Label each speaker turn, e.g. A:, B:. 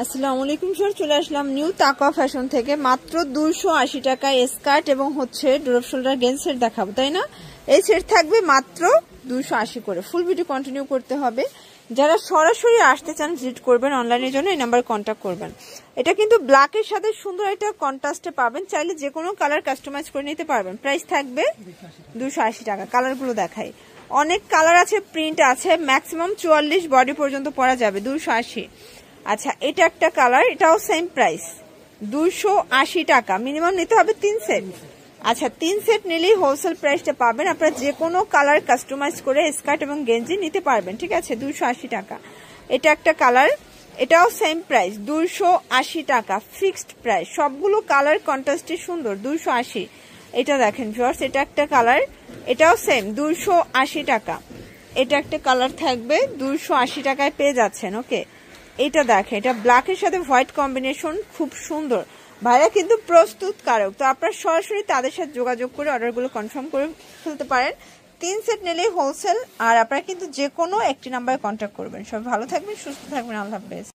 A: আসসালামু আলাইকুম স্যার, চলে আসলাম নিউ তাকওয়া ফ্যাশন থেকে। মাত্র 280 টাকায় স্কার্ট এবং হচ্ছে ড্রপ শোল্ডার গেঞ্জ সেট দেখাবো, তাই না? এই সেট থাকবে মাত্র 280 করে। ফুল ভিডিও কন্টিনিউ করতে হবে। যারা সরাসরি আসতে চান ভিজিট করবেন অনলাইনের জন্য এই নাম্বারে কন্ট্যাক্ট করবেন। এটা কিন্তু ব্ল্যাকের সাথে সুন্দর একটা কন্ট্রাস্টে পাবেন, চাইলে যে কোনো কালার কাস্টমাইজ করে নিতে পারবেন। প্রাইস থাকবে 280 টাকা। কালারগুলো দেখাই, অনেক কালার আছে, প্রিন্ট আছে, ম্যাক্সিমাম 44 বডি পর্যন্ত পরা যাবে। 280। আচ্ছা, এটা একটা কালার, এটাও সেম প্রাইস 280 টাকা। মিনিমাম নিতে হবে 3 সেট। আচ্ছা, 3 সেট নিলেই হোলসেল প্রাইসটা পাবেন। আপনারা যে কোনো কালার কাস্টমাইজ করে স্কার্ট এবং গেঞ্জি নিতে পারবেন, ঠিক আছে? 280 টাকা। এটা একটা কালার, এটাও সেম প্রাইস 280 টাকা, ফিক্সড প্রাইস। সবগুলো কালার কন্ট্রাস্টে সুন্দর। 280। এটা দেখেন ভিউয়ার্স, এটা একটা কালার, এটাও সেম 280 টাকা। এটা একটা কালার থাকবে 280 টাকায় পেয়ে যাচ্ছেন। ওকে, এটা দেখেন, এটা ব্ল্যাকের সাথে হোয়াইট কম্বিনেশন, খুব সুন্দর। ভাইরা কিন্তু প্রস্তুতকারক, তো আপনারা সরাসরি তাদের সাথে যোগাযোগ করে অর্ডারগুলো কনফার্ম করে ফেলতে পারেন। 3 সেট নিলেই হোলসেল। আর আপনারা কিন্তু যে কোনো একটি নাম্বারে কন্ট্যাক্ট করবেন। সবাই ভালো থাকবেন, সুস্থ থাকবেন। আল্লাহ হাফেজ।